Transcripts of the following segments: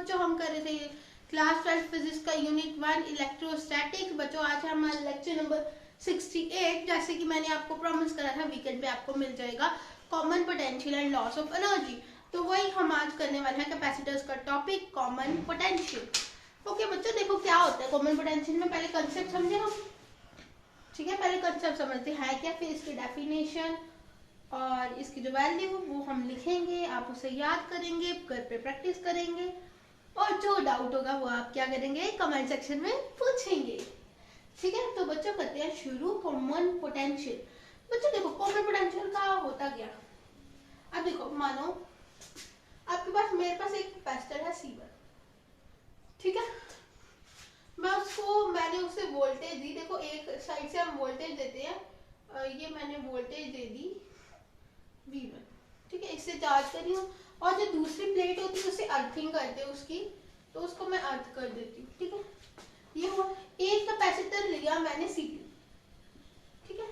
बच्चों हम कर रहे थे क्लास 12 फिजिक्स का यूनिट 1 इलेक्ट्रोस्टैटिक्स। बच्चों आज है हमारा लेक्चर नंबर 68। जैसे कि मैंने आपको प्रॉमिस करा था वीकेंड पे आपको मिल जाएगा common potential and loss of energy, तो वही हम आज करने वाले हैं कैपेसिटर्स का टॉपिक कॉमन पोटेंशियल। ओके बच्चों देखो क्या होता है कॉमन पोटेंशियल में, पहले कंसेप्ट समझे हम, ठीक है। पहले कंसेप्ट समझते हैं क्या, फिर इसकी डेफिनेशन और इसकी जो वैल्यू वो हम लिखेंगे, आप उसे याद करेंगे, घर पे प्रैक्टिस करेंगे और जो डाउट होगा वो आप क्या करेंगे कमेंट सेक्शन में पूछेंगे, ठीक है। तो बच्चों करते हैं शुरू कॉमन पोटेंशियल। बच्चों देखो कॉमन पोटेंशियल का होता क्या, अब देखो मानो आपके पास मेरे पास एक कैपेसिटर है C1, ठीक है। मैंने उसे वोल्टेज दी, देखो एक साइड से हम वोल्टेज देते हैं, ये मैंने वोल्टेज दे दी V1, ठीक है। इससे चार्ज कर रही हूँ और जो दूसरी प्लेट होती है उसे अर्थिंग करते हैं उसकी, तो उसको मैं अर्थ कर देती हूँ, ठीक है। ये हुआ एक कैपेसिटर लिया मैंने C2, ठीक है।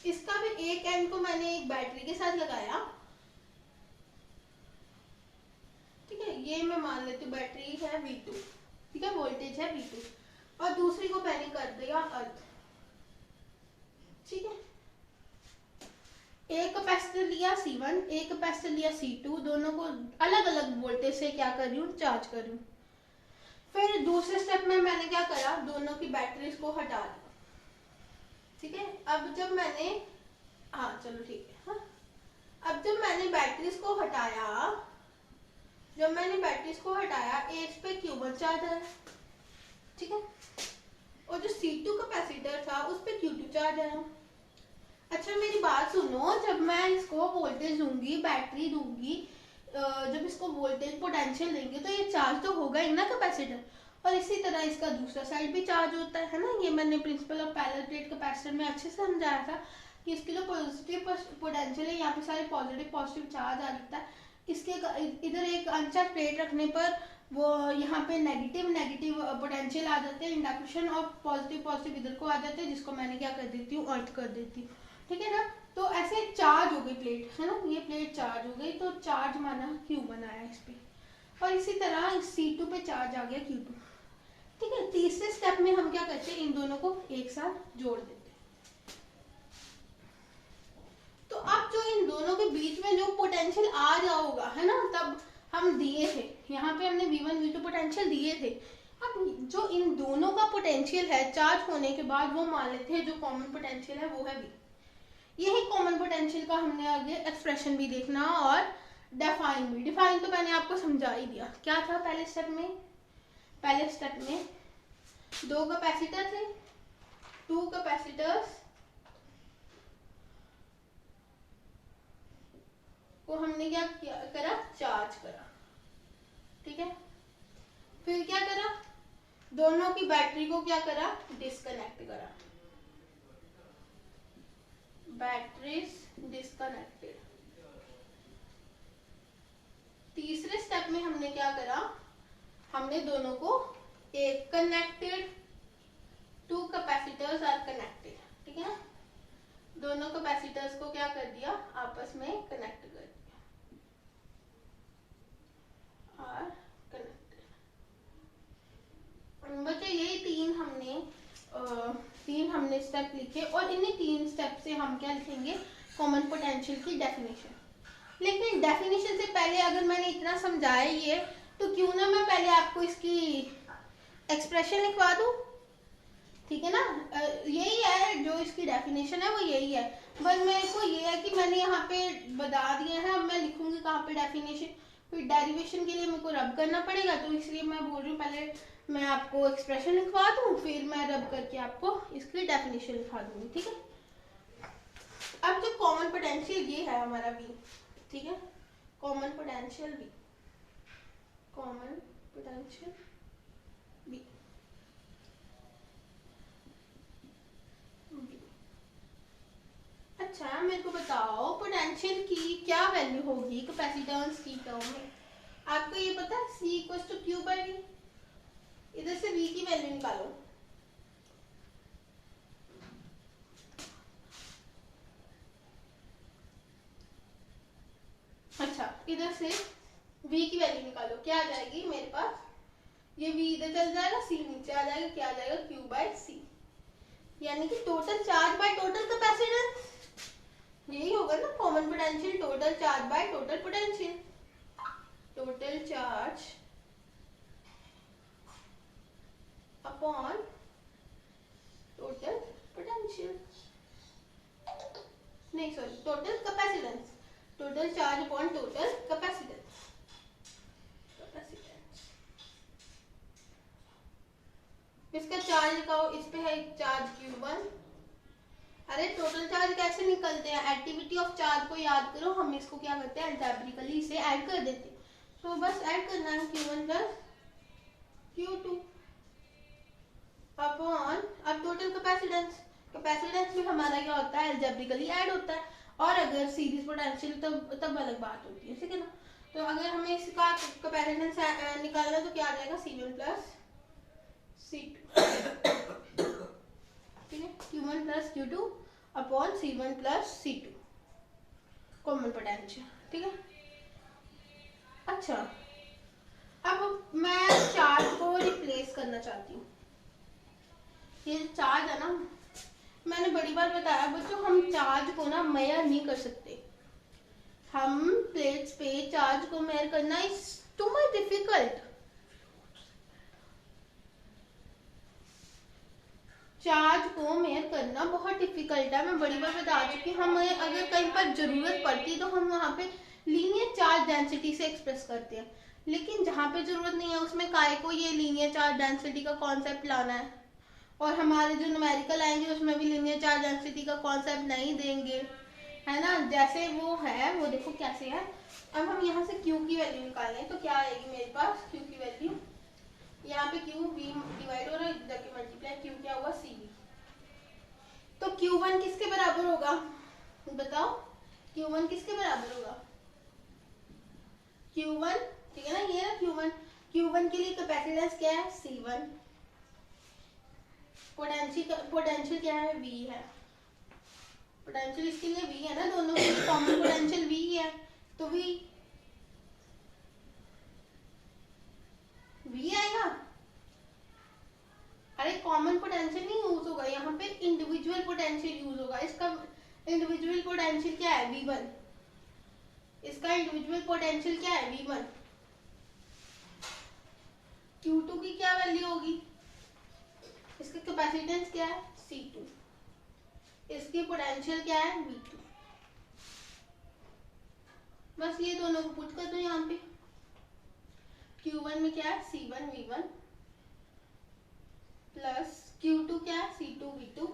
इसका भी एक एंड को मैंने एक बैटरी के साथ लगाया, ठीक है। ये मैं मान लेती हूँ बैटरी है V2, ठीक है, वोल्टेज है V2 और दूसरी को मैंने कर दिया अर्थ, ठीक है। एक कैपेसिटर लिया C1, एक कैपेसिटर लिया C2, दोनों को अलग अलग वोल्टेज से क्या कर रही हूँ चार्ज कर रही हूँ। फिर दूसरे स्टेप में मैंने क्या करा, दोनों की बैटरीज को हटा दिया, ठीक है। अब जब मैंने चलो ठीक है, अब जब मैंने बैटरीज को हटाया, एज पे Q1 चार्ज आया, ठीक है। और जो C2 कैपेसिटर था उस पे Q2 चार्ज आया। अच्छा मेरी बात सुनो, जब मैं इसको वोल्टेज दूंगी, बैटरी दूंगी, जब इसको वोल्टेज पोटेंशियल देंगे तो ये चार्ज तो होगा ही ना कैपेसिटर, और इसी तरह इसका दूसरा साइड भी चार्ज होता है ना। ये मैंने principle of parallel plate capacitor में अच्छे से समझाया था कि इसकी जो पॉजिटिव पोटेंशियल है, यहाँ पे सारे पॉजिटिव चार्ज आ जाता है, इसके इधर एक अनचार्ज प्लेट रखने पर वो यहाँ पे नेगेटिव पोटेंशियल आ जाते हैं, इंडक्शन, और पॉजिटिव इधर को आ जाते हैं, जिसको मैंने क्या कर देती हूँ अर्थ कर देती हूँ, ठीक है ना। तो ऐसे चार्ज हो गई प्लेट, है ना, ये प्लेट चार्ज हो गई, तो चार्ज माना Q1 आया इस पे, और इसी तरह C2 पे चार्ज आ गया Q2, ठीक है। तीसरे स्टेप में हम क्या करते हैं, इन दोनों को एक साथ जोड़ देते हैं। तो अब जो इन दोनों के बीच में जो पोटेंशियल आ जाओगा, है ना, तब हम दिए थे यहाँ पे हमने V1 V2 पोटेंशियल दिए थे। अब जो इन दोनों का पोटेंशियल है चार्ज होने के बाद वो मान लेते हैं जो कॉमन पोटेंशियल है वो है V। यही कॉमन पोटेंशियल का हमने आगे एक्सप्रेशन भी देखना और डिफाइन तो मैंने आपको समझा ही दिया। क्या था पहले स्टेप में दो कैपेसिटर थे, टू कैपेसिटर्स को हमने क्या करा चार्ज करा, ठीक है। फिर क्या करा, दोनों की बैटरी को क्या करा डिस्कनेक्ट करा, बैटरीज डिस्कनेक्टेड। तीसरे स्टेप में हमने क्या करा, हमने दोनों को एक connected, two capacitors are connected, ठीक है ना। दोनों कैपेसिटर्स को क्या कर दिया आपस में कनेक्ट कर दिया, आर कनेक्टेड। बच्चे यही तीन हमने स्टेप लिखे, और इन्हीं तीन स्टेप से हम क्या लिखेंगे कॉमन पोटेंशियल की डेफिनेशन। लेकिन डेफिनेशन से पहले अगर मैंने इतना समझाया ये, तो क्यों ना मैं पहले आपको इसकी एक्सप्रेशन लिखवा दूं, ठीक है ना। यही है जो इसकी डेफिनेशन है वो यही है, बस मेरे को ये है कि मैंने यहाँ पे बता दिया है, अब मैं लिखूंगी कहाँ पे डेफिनेशन, फिर डेरिवेशन के लिए मेरे को रब करना पड़ेगा, तो इसलिए मैं बोल रही हूँ पहले मैं आपको एक्सप्रेशन लिखवा दूँ, फिर मैं रब करके आपको इसकी डेफिनेशन लिखवा दूंगी, ठीक है। अब जो कॉमन पोटेंशियल ये है हमारा V, ठीक है, common potential V, common potential V। अच्छा मेरे को बताओ पोटेंशियल की क्या वैल्यू होगी कैपेसिटेंस की टर्म में। आपको ये पता है C equals to Q by V, इधर से V की वैल्यू निकालो। अच्छा इधर से v की वैल्यू निकालो, क्या आ जाएगी मेरे पास, ये v इधर चल जाएगा, c नीचे आ जाएगा, क्या आ जाएगा q बाय c, यानी कि total charge by total capacitance, यही होगा ना common potential, total charge by total potential, total charge upon total potential, नहीं sorry total capacitance, total charge upon total capacitance, इसका चार्ज लिखाओ, इस पे है चार्ज Q1। अरे टोटल चार्ज कैसे निकलते हैं, एक्टिविटी ऑफ चार्ज को याद करो, हम इसको क्या करते हैं अल्जेब्रिकली इसे ऐड कर देते हैं, तो बस ऐड करना है Q1 प्लस Q2 अपॉन, अब टोटल कैपेसिटेंस, कैपेसिटेंस भी हमारा क्या होता है अल्जेब्रिकली ऐड होता है, और अगर सीरीज पोटेंशियल तब अलग बात होती है, ठीक है ना। तो अगर हमें इसका कैपेसिटेंस निकालना है तो क्या आ जाएगा C1 प्लस C2, ठीक है, Q1 plus Q2 upon C1 plus C2 common potential, ठीक है। अच्छा अब मैं चार्ज को रिप्लेस करना चाहती हूँ, ये चार्ज है ना, मैंने बड़ी बार बताया बच्चों, हम चार्ज को ना मेजर नहीं कर सकते, हम प्लेट्स पे चार्ज को मेजर करना is too much difficult, charge को मेजर करना बहुत डिफिकल्ट है, मैं बड़ी बार बता चुकी, हमें अगर कहीं पर जरूरत पड़ती तो हम वहाँ पे लीनियर चार्ज डेंसिटी से एक्सप्रेस करते हैं, लेकिन जहाँ पे जरूरत नहीं है उसमें काहे को ये लीनियर चार्ज डेंसिटी का कॉन्सेप्ट लाना है, और हमारे जो न्यूमेरिकल आएंगे उसमें भी लीनियर चार्ज डेंसिटी का कॉन्सेप्ट नहीं देंगे, है ना, जैसे वो है वो देखो कैसे है। अब हम यहाँ से Q की वैल्यू निकालें तो क्या आएगी मेरे पास, Q की वैल्यू, यहाँ पे Q V डिवाइड हो रहा है, इधर के मल्टीप्लाई, Q क्या हुआ CV, तो Q1 किसके बराबर होगा बताओ, Q1 किसके बराबर होगा, Q1, ठीक है ना, ये ना Q1 के लिए कैपेसिटेंस क्या है C1, पोटेंशियल क्या है V है, पोटेंशियल इसके लिए V है ना, दोनों के कॉमन पोटेंशियल V है, तो V आएगा, अरे कॉमन पोटेंशियल नहीं यूज होगा यहाँ पे, इंडिविजुअल पोटेंशियल यूज होगा, इसका इंडिविजुअल पोटेंशियल क्या है V1, इसका इंडिविजुअल पोटेंशियल क्या है V1, Q2 की क्या वैल्यू होगी, इसका कैपेसिटेंस क्या है C2, इसकी पोटेंशियल क्या है V2, बस ये दोनों को पुट कर दो यहाँ पे, Q1 में क्या है C1 V1 प्लस Q2 क्या है C2 V2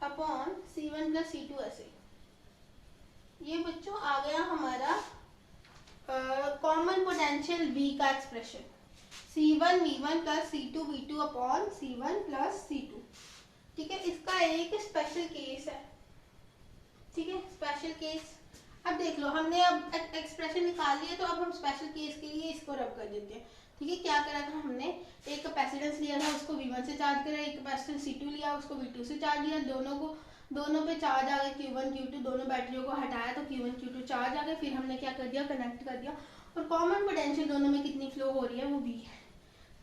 upon C1 plus C2 ऐसे, ये बच्चों आ गया हमारा कॉमन पोटेंशियल V का expression, C1 V1 plus C2 V2 upon C1 plus C2, ठीक है, इसका एक स्पेशल केस है, ठीक है, स्पेशल केस। अब देख लो हमने अब एक्सप्रेशन निकाल लिया, तो अब हम स्पेशल केस के लिए इसको रब कर देते हैं, ठीक है। क्या करा था हमने, एक कैपेसिटेंस लिया था उसको V1 से चार्ज करा, एक कैपेसिटेंस C2 लिया उसको V2 से चार्ज लिया, दोनों पे चार्ज आ गए Q1 Q2, दोनों बैटरियों को हटाया तो Q1 Q2 चार्ज आ गए, फिर हमने क्या कर दिया कनेक्ट कर दिया, और कॉमन पोटेंशियल दोनों में कितनी फ्लो हो रही है वो V है,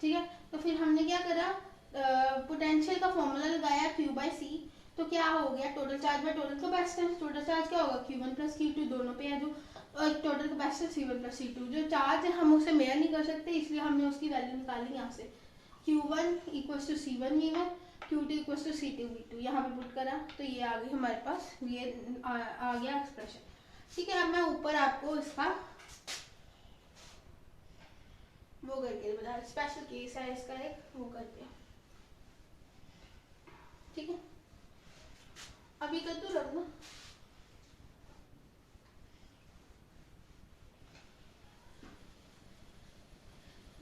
ठीक है। तो फिर हमने क्या करा, पोटेंशियल का फॉर्मूला लगाया Q/C, तो क्या हो गया total charge by total capacitance, total charge क्या होगा Q1 प्लस Q2, दोनों पे है जो total capacitance C1 plus C2, जो चार्ज है हम उसे मेजर नहीं कर सकते इसलिए हमने उसकी वैल्यू निकाली यहाँ से, Q1 equals to C1 V1, Q2 equals to C2 V2, यहाँ पे पुट करा तो ये आ गई हमारे पास, ये आ गया एक्सप्रेशन, ठीक है। अब मैं ऊपर आपको इसका वो करके बता, स्पेशल केस है इसका एक, वो करके, ठीक है, अभी कर दो रखना,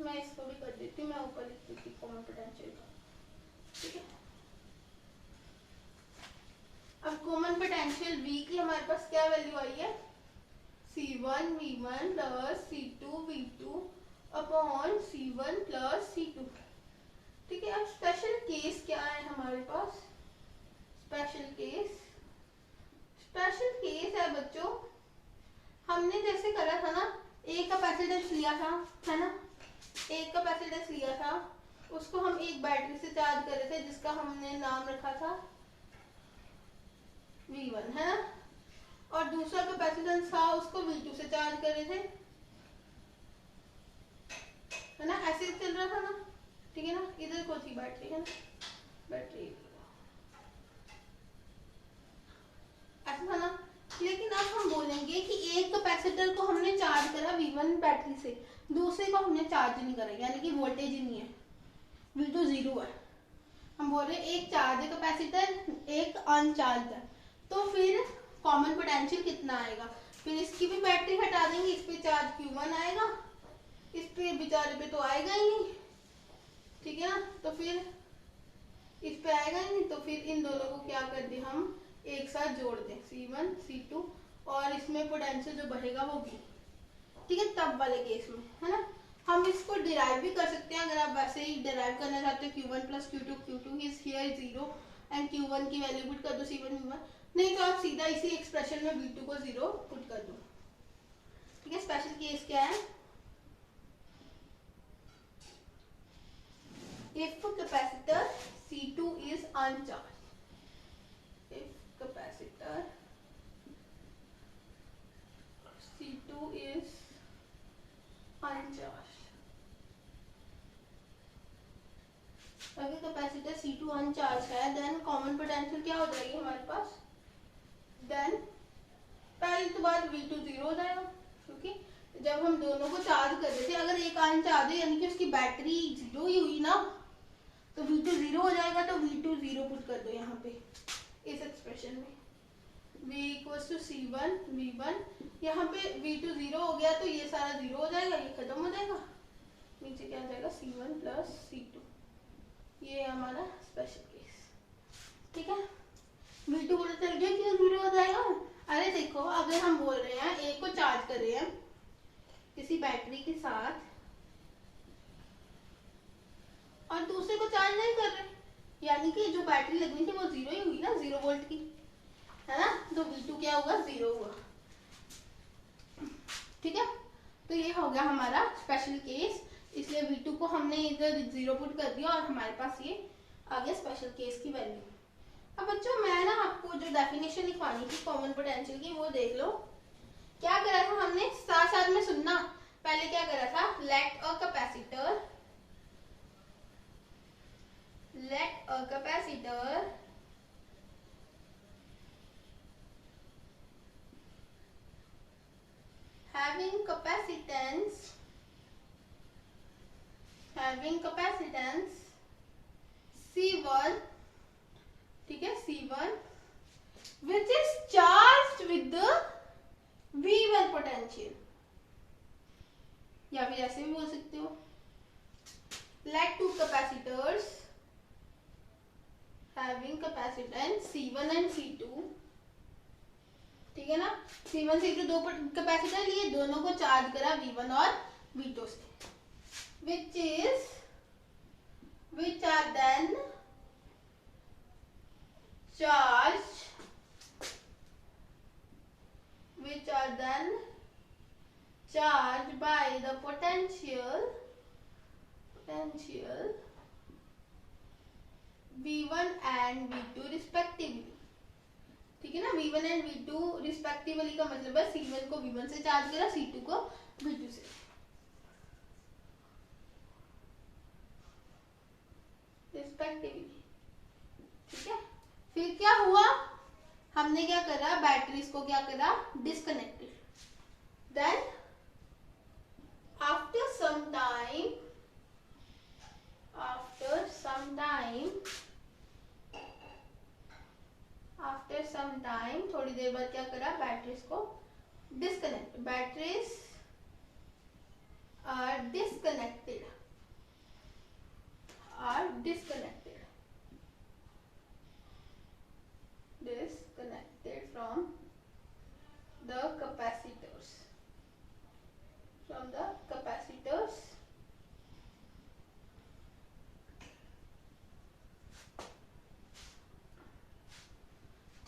मैं इसको भी कर देती हूँ, मैं ऊपर लिख देती हूँ कॉमन पोटेंशियल का, ठीक है। अब कॉमन पोटेंशियल V की हमारे पास क्या वैल्यू आई है, C1 V1 plus C2 V2 upon C1 plus C2, ठीक है। अब स्पेशल केस क्या है हमारे पास, स्पेशल केस है बच्चों हमने जैसे करा था ना, एक कैपेसिटेंस लिया था, है ना, एक कैपेसिटेंस लिया था, उसको हम एक बैटरी से चार्ज कर रहे थे जिसका हमने नाम रखा था V1, है ना, और दूसरा कैपेसिटेंस था उसको V2 से चार्ज कर रहे थे, है ना, ऐसे चल रहा था ना, ठीक है ना। इधर कौन सी बैटरी है ना, बैटरी ऐसा था ना। लेकिन अब हम बोलेंगे कि एक कैपेसिटर को हमने चार्ज करा V1 बैटरी से, दूसरे को हमने चार्ज नहीं करा, यानी कि वोल्टेज ही नहीं है, V2 जीरो है। हम बोल रहे हैं एक चार्ज है कैपेसिटर, एक अनचार्ज है, तो फिर कॉमन पोटेंशियल कितना आएगा। फिर इसकी भी बैटरी हटा देंगे, इस पे चार्ज Q1 आएगा, इस पे बेचारे पे तो आएगा ही नहीं, ठीक है ना। तो फिर इस पे आएगा ही नहीं, तो फिर इन दोनों को क्या कर दे हम एक साथ जोड़ दें, C1 C2, और इसमें पोटेंशियल जो बढ़ेगा वो भी, ठीक है, तब वाले केस में, है ना। हम इसको डिराइव भी कर सकते हैं, अगर आप वैसे ही डिराइव करना चाहते हो Q1 plus Q2, Q2 is here 0 and Q1 की वैल्यू पुट कर दो C1 V1, नहीं तो आप सीधा इसी एक्सप्रेशन में V2 को 0 पुट कर दो, ठीक है। स्पेशल केस क्या है, if capacitor C2 is uncharged, if capacitor C2 is uncharged, अगर कैपेसिटर C2 अनचार्ज है, देन कॉमन पोटेंशियल क्या हो जाएगी हमारे पास, देन पहली तो बात V2 जीरो हो जाएगा, क्योंकि जब हम दोनों को चार्ज कर रहे थे, अगर एक अनचार्ज है यानी कि उसकी बैटरी जीरो ही हुई ना, तो V2 जीरो हो जाएगा, तो V2 जीरो पुट कर दो यहाँ पे इस एक्सप्रेशन में, V equals to C1 V1, यहाँ पे V2 जीरो हो गया तो ये सारा जीरो हो जाएगा, ये खत्म हो जाएगा, नीचे क्या हो जाएगा C1 प्लस C2, ये हमारा स्पेशल केस, ठीक है। V2 पता चल गया क्यों जीरो हो जाएगा। अरे देखो, अगर हम बोल रहे हैं एक को चार्ज कर रहे हैं किसी बैटरी के साथ और दूसरे को चार्ज नहीं कर रहे, यानी कि जो बैटरी लगनी थी वो जीरो ही हुई ना, 0 वोल्ट की, है ना, तो V2 क्या हुआ, जीरो हुआ, ठीक है। तो ये हो गया हमारा स्पेशल केस, इसलिए V2 को हमने इधर 0 पुट कर दिया और हमारे पास ये आ गया स्पेशल केस की वैल्यू। अब बच्चों मैं ना आपको जो डेफिनेशन लिखवानी थी कॉमन पोटेंशियल की वो देख लो। क्या करा था हमने, साथ साथ में सुनना, पहले क्या करा था, let a capacitor having capacitance C1, ठीक है, C1 which is charged with the V1 potential, या फिर ऐसे भी बोल सकते हो, let two capacitors having capacitance C1 and C2, ठीक है ना, C1 C2 दो कैपेसिटर लिए, दोनों को चार्ज करा V1 और V2 से, which are then charged by the potential V1 and V2 respectively, ठीक है ना। V1 एंड V2 रिस्पेक्टिवली का मतलब है C1 को V1 से चार्ज करा, C2 को V2 से, रिस्पेक्टिवली, ठीक है। फिर क्या हुआ, हमने क्या करा, बैटरीज को क्या करा, disconnected, then after some time थोड़ी देर बाद क्या करा, बैटरीज को disconnect, batteries are disconnected from the capacitors,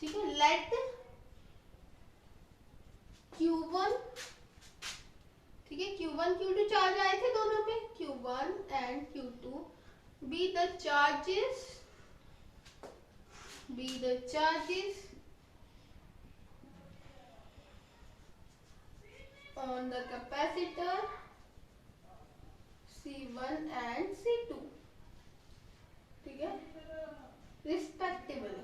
ठीक है। Late Q1 Q1 Q2 charge आए थे दोनों पे, Q1 and Q2 be the charges on the capacitor C1 and C2, ठीक है, respectively.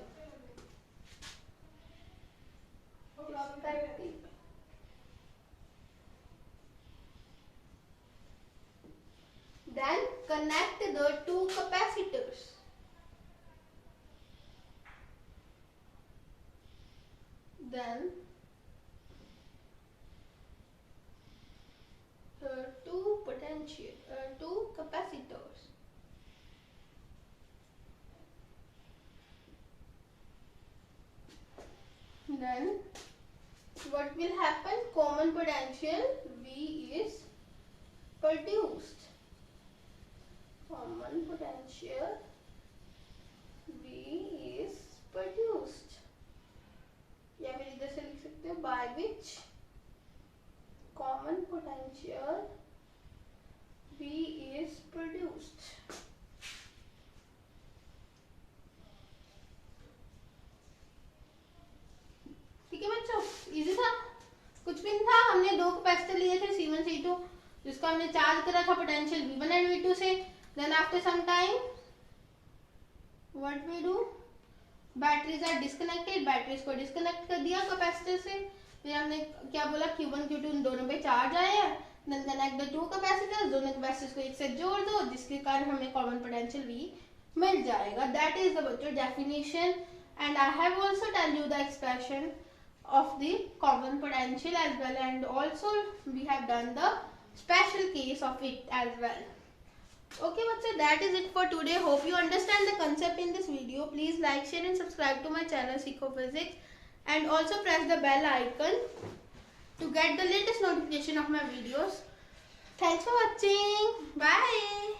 Then connect the two capacitors. Then two capacitors. Then what will happen? Common potential V is produced. Common potential V is produced. या फिर इधर से लिख सकते हो by which common potential V is produced. ठीक है बच्चों, इजी था, कुछ भी नहीं था. हमने दो कैपेसिटर लिए थे C1 C2 जिसको हमने चार्ज करा था पोटेंशियल V1 एंड V2 से. Then after some time what we do, batteries are disconnected, batteries को डिस्कनेक्ट कर दिया कैपेसिटर से. फिर हमने क्या बोला, Q1 Q2 इन दोनों पे चार्ज आए हैं. Then connect the two capacitors, दोनों कैपेसिटर्स को एक साथ जोड़ दो जिसके कारण हमें कॉमन पोटेंशियल V मिल जाएगा. दैट इज द बच्चों definition. And I have also tell you the expression of the common potential as well, and also we have done the special case of it as well. Okay bachcha, that is it for today. Hope you understand the concept in this video. Please like, share and subscribe to my channel Seekho Physics, and also press the bell icon to get the latest notification of my videos. Thanks for watching. Bye.